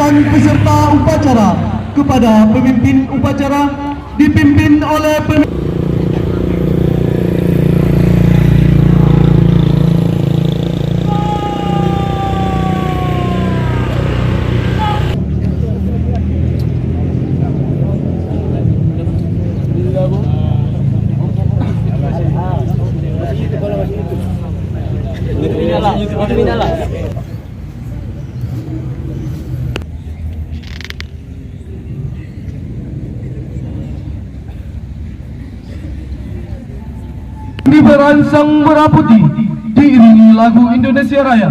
tentang peserta upacara kepada pemimpin upacara dipimpin oleh Beransang merah putih diiringi lagu Indonesia Raya.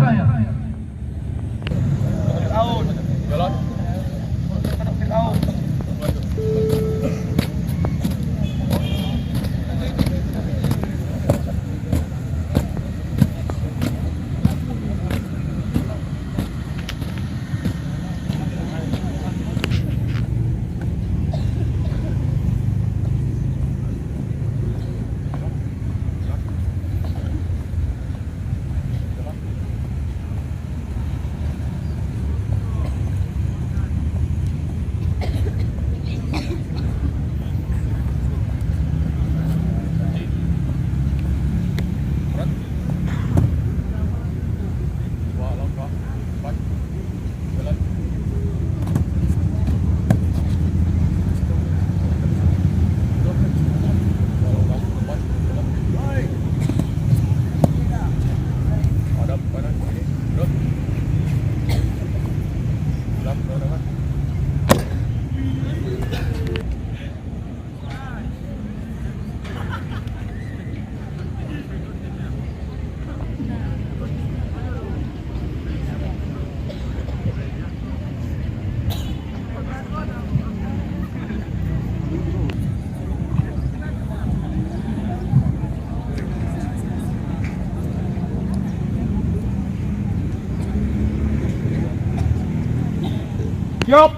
Siap.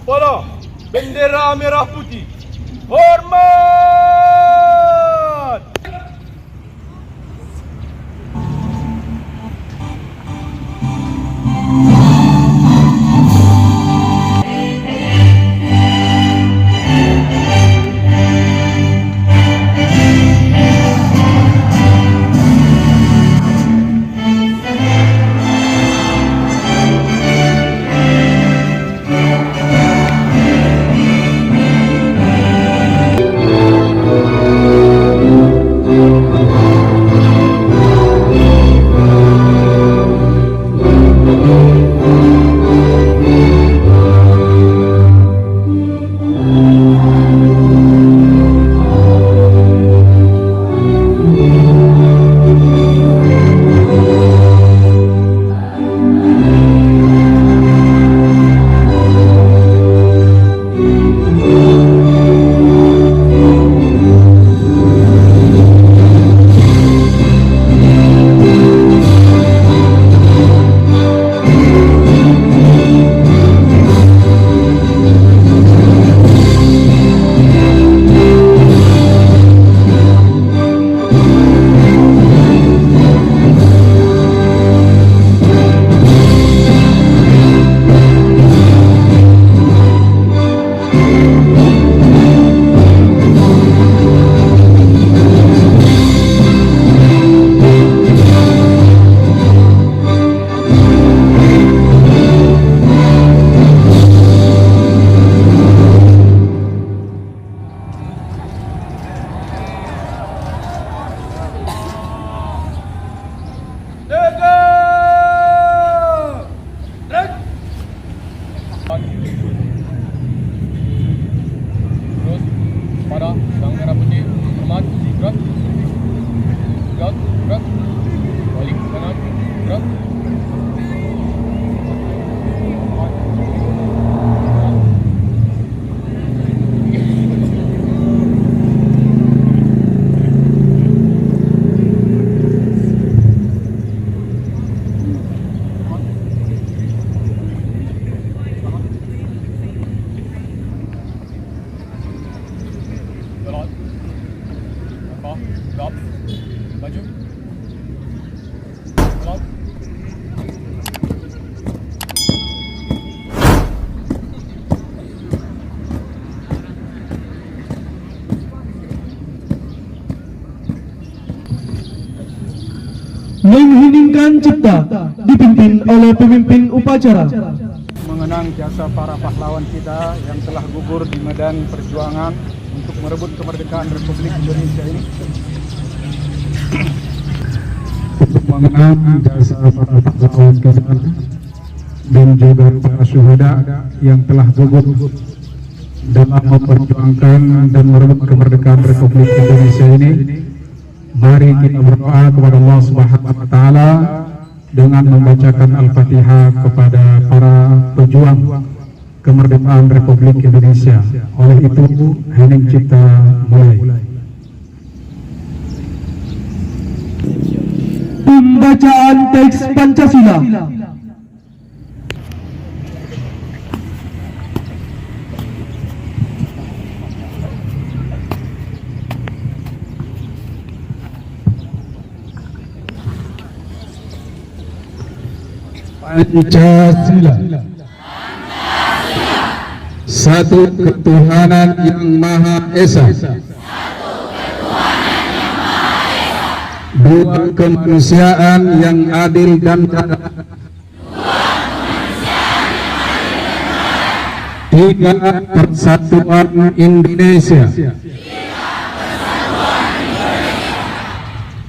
Bola bendera merah putih. Hormat. Terus pada sang merah putih. Hormat. Gerak. Gerak. Gerak. Balik kanan. Gerak. Stop. Maju. Stop. mengheningkan cipta dipimpin oleh pemimpin upacara. Mengenang jasa para pahlawan kita yang telah gugur di medan perjuangan untuk merebut kemerdekaan Republik Indonesia ini. Untuk mengenang jasa para pahlawan kita dan juga para syuhada yang telah gugur dalam memperjuangkan dan merebut kemerdekaan Republik Indonesia ini, mari kita berdoa kepada Allah Subhanahu wa taala dengan membacakan Al-Fatihah kepada para pejuang kemerdekaan Republik Indonesia. Oleh itu, hening cipta mulai. Pembacaan teks Pancasila. Pancasila. Satu ketuhanan yang Maha Esa. Dua kemanusiaan yang adil dan beradab. Tiga persatuan Indonesia.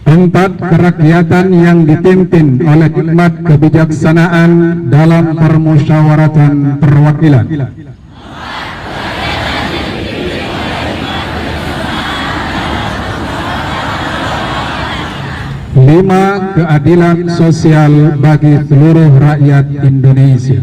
Empat kerakyatan yang dipimpin oleh hikmat kebijaksanaan dalam permusyawaratan perwakilan. Lima, keadilan sosial bagi seluruh rakyat Indonesia.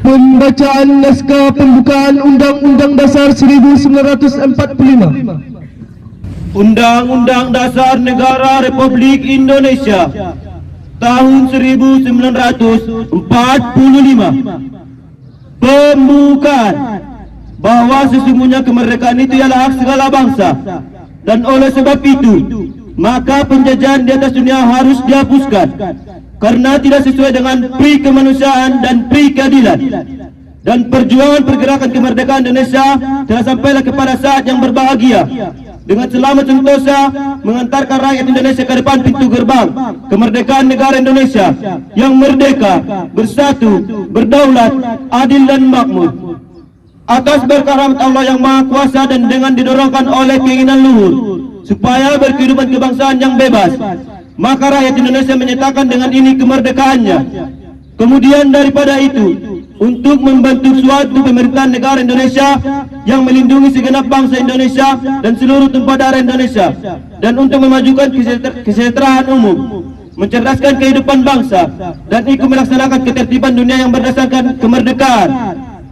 Pembacaan naskah pembukaan Undang-Undang Dasar 1945. Undang-Undang Dasar Negara Republik Indonesia tahun 1945. Pembukaan bahwa sesungguhnya kemerdekaan itu ialah hak segala bangsa, dan oleh sebab itu maka penjajahan di atas dunia harus dihapuskan karena tidak sesuai dengan pri kemanusiaan dan pri keadilan. Dan perjuangan pergerakan kemerdekaan Indonesia telah sampailah kepada saat yang berbahagia dengan selamat sentosa mengantarkan rakyat Indonesia ke depan pintu gerbang kemerdekaan negara Indonesia yang merdeka, bersatu, berdaulat, adil dan makmur. Atas berkat rahmat Allah yang Maha Kuasa dan dengan didorongkan oleh keinginan luhur supaya berkehidupan kebangsaan yang bebas, maka rakyat Indonesia menyatakan dengan ini kemerdekaannya. Kemudian daripada itu, untuk membantu suatu pemerintahan negara Indonesia yang melindungi segenap bangsa Indonesia dan seluruh tumpah darah Indonesia, dan untuk memajukan kesejahteraan umum, mencerdaskan kehidupan bangsa, dan ikut melaksanakan ketertiban dunia yang berdasarkan kemerdekaan,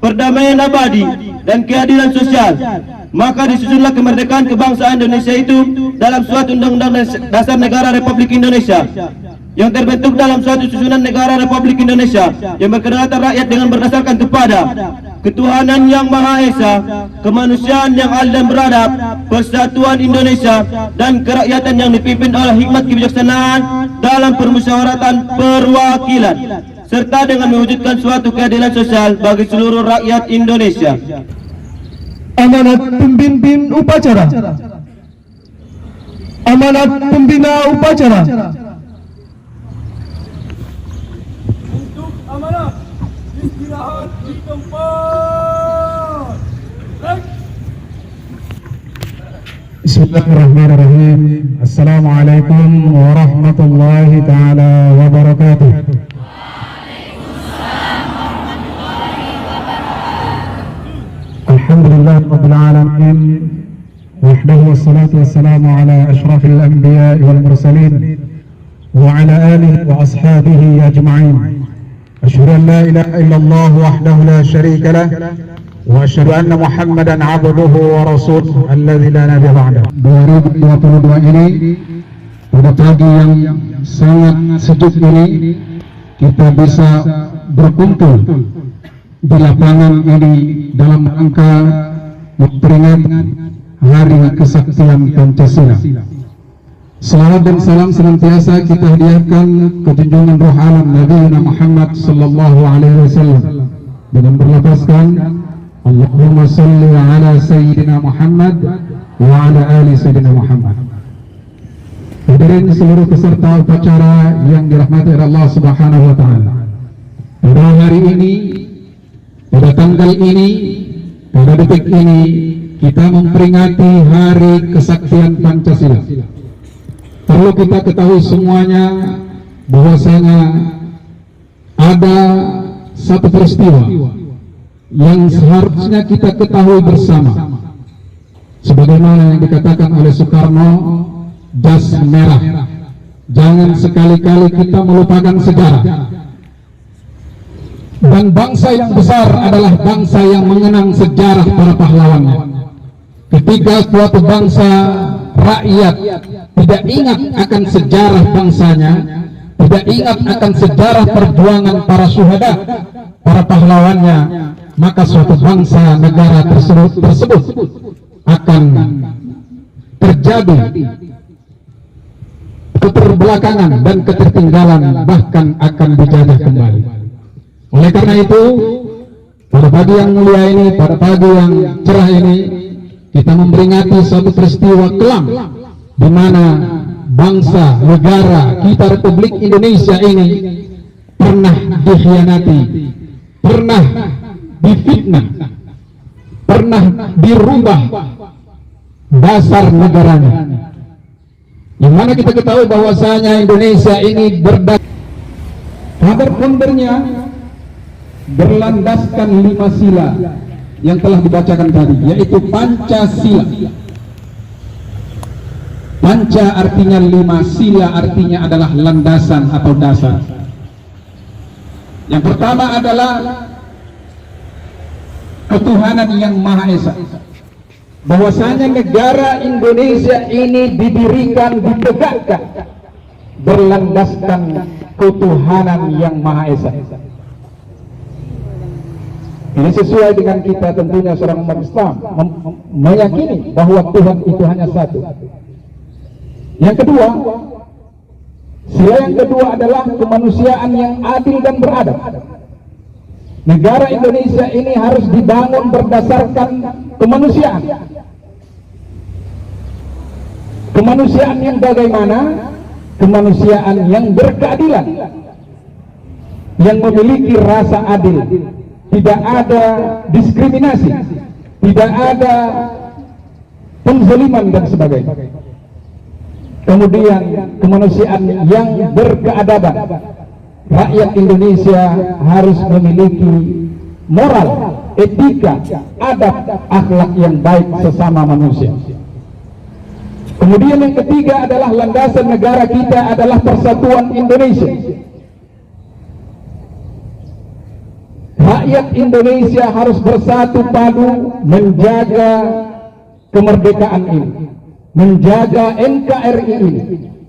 perdamaian abadi, dan keadilan sosial, maka disusunlah kemerdekaan kebangsaan Indonesia itu dalam suatu Undang-Undang Dasar Negara Republik Indonesia yang terbentuk dalam suatu susunan negara Republik Indonesia yang berkedaulatan rakyat dengan berdasarkan kepada ketuhanan yang Maha Esa, kemanusiaan yang adil dan beradab, persatuan Indonesia, dan kerakyatan yang dipimpin oleh hikmat kebijaksanaan dalam permusyawaratan perwakilan, serta dengan mewujudkan suatu keadilan sosial bagi seluruh rakyat Indonesia. Amanat pemimpin upacara. Amanat pembina upacara. Untuk amanah istirahat di tempat. Bismillahirrahmanirrahim. Assalamualaikum warahmatullahi taala wabarakatuh. Alhamdulillah Rabbil Alamin, wahdahu wassalatu wassalamu ala ashrafil anbiya wal mursalin wa ala alihi wa ashabihi ajma'in. Asyhadu an la ilaha illallah wahdahu la syarika lah wa asyhadu anna Muhammadan abduhu wa rasuluhu alladzi la nabiyya ba'da. 2022 ini, pada pagi yang sangat sejuk ini, kita bisa berkumpul di lapangan ini dalam rangka memperingati Hari Kesaktian Pancasila. Salawat dan salam senantiasa kita hadiahkan ke junjungan roh alam Nabi Muhammad sallallahu alaihi wasallam dengan berlafazkan Allahumma salli ala Sayyidina Muhammad wa ala ali Sayyidina Muhammad. Hadirin seluruh peserta upacara yang dirahmati oleh Allah Subhanahu wa taala. Pada hari ini, pada tanggal ini, pada detik ini, kita memperingati Hari Kesaktian Pancasila. Perlu kita ketahui semuanya bahwasanya ada satu peristiwa yang seharusnya kita ketahui bersama, sebagaimana yang dikatakan oleh Soekarno, jas merah. Jangan sekali-kali kita melupakan sejarah. Dan bangsa yang besar adalah bangsa yang mengenang sejarah para pahlawannya. Ketika suatu bangsa, rakyat tidak ingat akan sejarah bangsanya, tidak ingat akan sejarah perjuangan para syuhada, para pahlawannya, maka suatu bangsa, negara tersebut akan terjadi keterbelakangan dan ketertinggalan, bahkan akan dijajah kembali. Oleh karena itu, pada pagi yang mulia ini, pada pagi yang cerah ini, kita memperingati suatu peristiwa kelam di mana bangsa, negara kita Republik Indonesia ini pernah dikhianati, pernah difitnah, pernah dirubah dasar negaranya. Yang mana kita ketahui bahwasanya Indonesia ini kader foundernya berlandaskan 5 sila yang telah dibacakan tadi, yaitu Pancasila. Panca artinya 5, sila artinya adalah landasan atau dasar. Yang pertama adalah ketuhanan yang Maha Esa, bahwasanya negara Indonesia ini didirikan, ditegakkan berlandaskan ketuhanan yang Maha Esa. Ini sesuai dengan kita tentunya seorang umat Islam meyakini bahwa Tuhan itu hanya satu. Yang kedua, sila yang kedua adalah kemanusiaan yang adil dan beradab. Negara Indonesia ini harus dibangun berdasarkan kemanusiaan. Kemanusiaan yang bagaimana? Kemanusiaan yang berkeadilan, yang memiliki rasa adil. Tidak ada diskriminasi, tidak ada penzaliman dan sebagainya. Kemudian kemanusiaan yang berkeadaban. Rakyat Indonesia harus memiliki moral, etika, adab, akhlak yang baik sesama manusia. Kemudian yang ketiga adalah landasan negara kita adalah persatuan Indonesia. Rakyat Indonesia harus bersatu padu menjaga kemerdekaan ini, menjaga NKRI ini,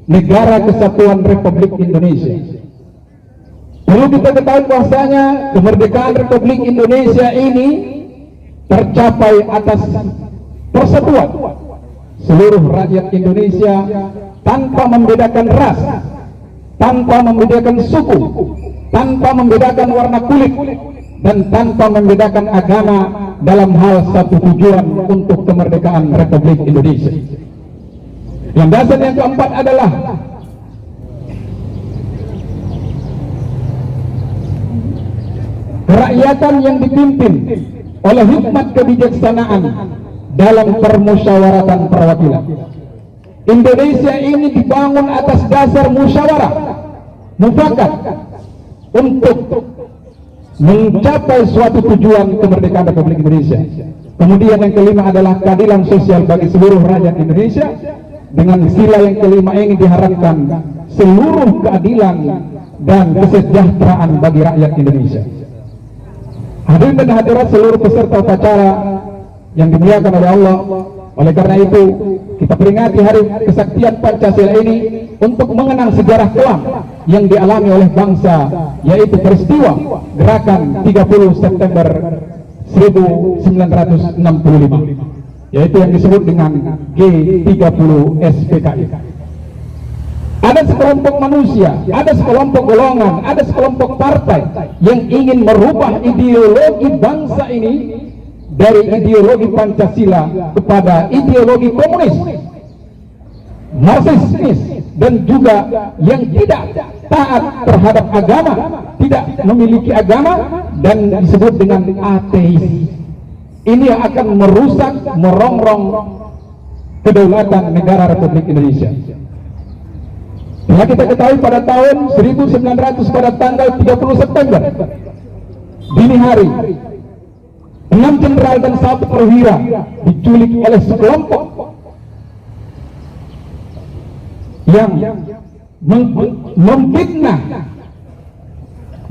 Negara Kesatuan Republik Indonesia. Perlu kita ketahui bahwasanya kemerdekaan Republik Indonesia ini tercapai atas persatuan seluruh rakyat Indonesia tanpa membedakan ras, tanpa membedakan suku, tanpa membedakan warna kulit, dan tanpa membedakan agama dalam hal satu tujuan untuk kemerdekaan Republik Indonesia. Landasan yang keempat adalah kerakyatan yang dipimpin oleh hikmat kebijaksanaan dalam permusyawaratan perwakilan. Indonesia ini dibangun atas dasar musyawarah mufakat untuk mencapai suatu tujuan kemerdekaan Republik Indonesia. Kemudian yang kelima adalah keadilan sosial bagi seluruh rakyat Indonesia. Dengan sila yang kelima ini diharapkan seluruh keadilan dan kesejahteraan bagi rakyat Indonesia. Hadirin dan hadirat seluruh peserta upacara yang dimuliakan oleh Allah. Oleh karena itu kita peringati Hari Kesaktian Pancasila ini untuk mengenang sejarah kelam yang dialami oleh bangsa, yaitu peristiwa gerakan 30 September 1965, yaitu yang disebut dengan G30 SPKI. Ada sekelompok manusia, ada sekelompok golongan, ada sekelompok partai yang ingin merubah ideologi bangsa ini dari ideologi Pancasila kepada ideologi komunis, Marxisme, dan juga yang tidak taat terhadap agama, tidak memiliki agama, dan disebut dengan ateis. Ini akan merusak, merongrong kedaulatan negara Republik Indonesia. Telah kita ketahui pada tahun 1900 pada tanggal 30 September dini hari, 6 jenderal dan 1 perwira diculik oleh sekelompok yang memfitnah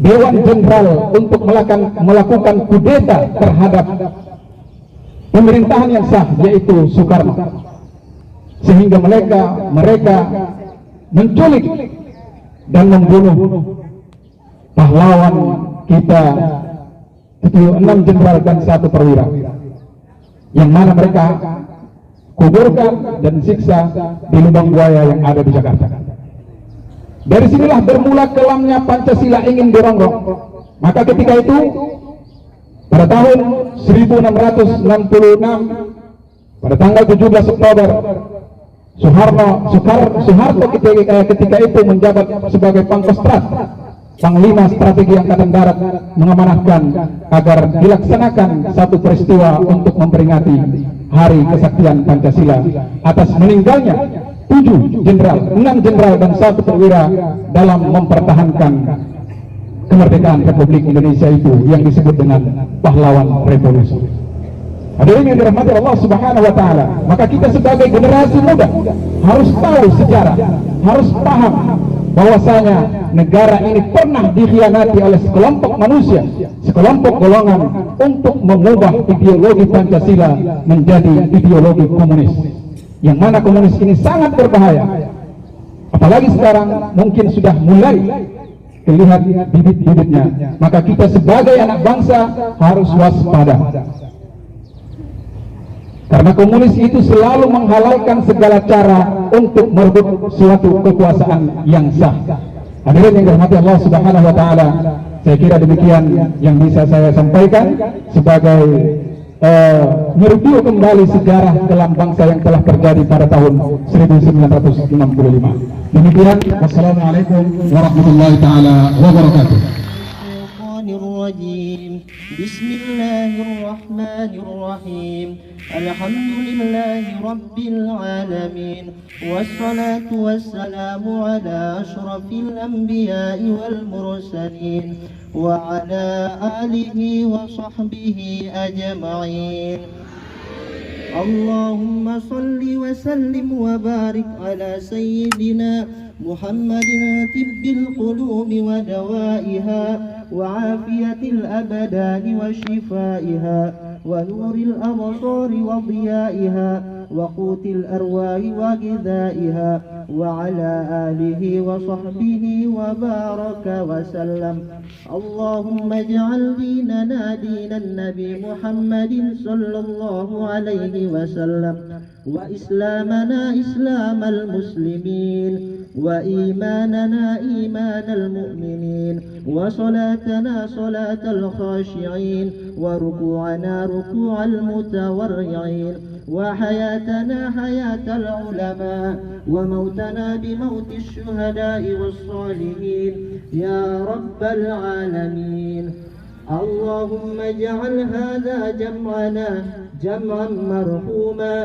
Dewan Jenderal untuk melakukan kudeta terhadap pemerintahan yang sah, yaitu Soekarno, sehingga mereka menculik dan membunuh pahlawan kita itu 6 jenderal dan 1 perwira, yang mana mereka kuburkan dan siksa di lubang buaya yang ada di Jakarta. Dari sinilah bermula kelamnya Pancasila ingin dirongrong. Maka ketika itu pada tahun 1666 pada tanggal 17 Oktober Soeharto ketika itu menjabat sebagai Pangkostrat, Panglima Strategi Angkatan Darat, mengamanahkan agar dilaksanakan satu peristiwa untuk memperingati Hari Kesaktian Pancasila atas meninggalnya 7 jenderal, 6 jenderal dan 1 perwira dalam mempertahankan kemerdekaan Republik Indonesia itu yang disebut dengan pahlawan revolusi. Hadirin yang dirahmati Allah Subhanahu wa taala, maka kita sebagai generasi muda harus tahu sejarah, harus paham bahwasanya negara ini pernah dikhianati oleh sekelompok manusia, sekelompok golongan untuk mengubah ideologi Pancasila menjadi ideologi komunis, yang mana komunis ini sangat berbahaya. Apalagi sekarang mungkin sudah mulai terlihat bibit-bibitnya. Maka kita sebagai anak bangsa harus waspada, karena komunis itu selalu menghalalkan segala cara untuk merebut suatu kekuasaan yang sah. Hadirin yang dirahmati Allah Subhanahu wa taala, saya kira demikian yang bisa saya sampaikan sebagai mereview kembali sejarah kelam bangsa yang telah terjadi pada tahun 1965. Demikian, wassalamualaikum warahmatullahi taala wabarakatuh. الرجيم بسم الله الرحمن الرحيم الحمد لله رب العالمين والصلاة والسلام على أشرف الأنبياء والمرسلين وعلى آله وصحبه أجمعين. اللهم صل وسلم وبارك على سيدنا محمد طب القلوب ودوائها وعافية الأبدان وشفائها ونور الأبصار وضيائها وقوت الأرواح وغذائها وعلى آله وصحبه وبارك وسلم. اللهم اجعل ديننا دين النبي محمد صلى الله عليه وسلم، وإسلامنا إسلام المسلمين، وإيماننا إيمان المؤمنين، وصلاتنا صلاة الخاشعين، وركوعنا ركوع المتورعين، وحياتنا حياة العلماء، وموتنا بموت الشهداء والصالحين يا رب العالمين. اللهم اجعل هذا جمعنا جمعا مرحوما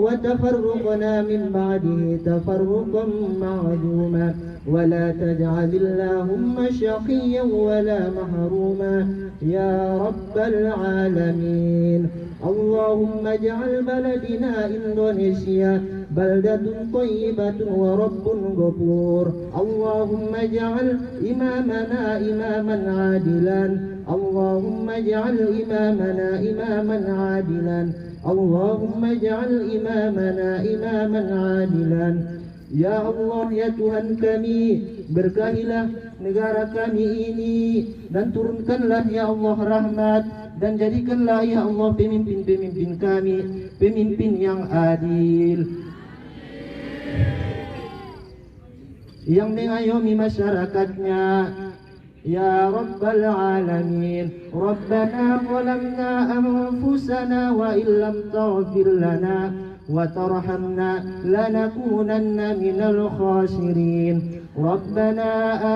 وتفرقنا من بعده تفرقا معلوما، ولا تجعل اللهم شقيا ولا محروما يا رب العالمين. اللهم اجعل بلدنا إندونيسيا بلدة طيبة ورب غفور. اللهم اجعل إمامنا إماما عادلا، اللهم اجعل إمامنا إماما عادلا، اللهم اجعل إمامنا إماما عادلا. Ya Allah, ya Tuhan kami, berkahilah negara kami ini dan turunkanlah ya Allah rahmat, dan jadikanlah ya Allah pemimpin-pemimpin kami pemimpin yang adil, yang mengayomi masyarakatnya, يا رب العالمين. ربنا ظلمنا أنفسنا وإن لم تغفر لنا وترحمنا لنكونن من الخاسرين. ربنا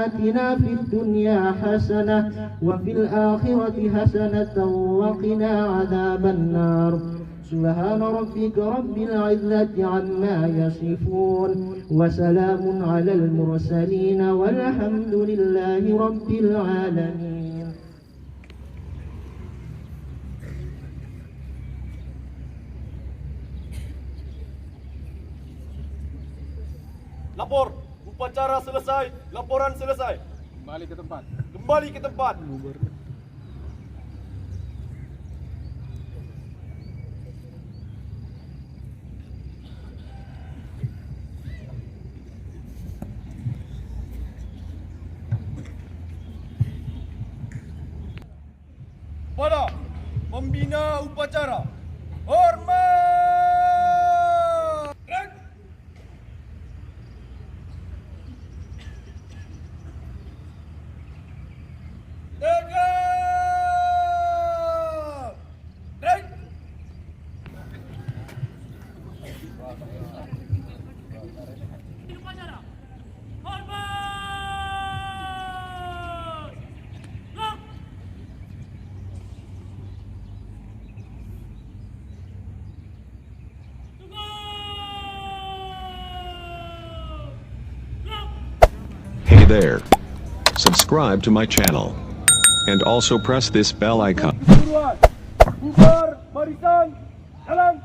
آتنا في الدنيا حسنة وفي الآخرة حسنة وقنا عذاب النار. سبحان ربك رب العزة عما يصفون وسلام على المرسلين والحمد لله رب العالمين. Lapor, upacara selesai, laporan selesai. Kembali ke tempat. Pada pembina upacara, hormat. Red. Tegak. Red. Upacara. Hormat. Lock. Hey there. Subscribe to my channel. And also press this bell icon. Buruan. Bubar barisan. Jalan.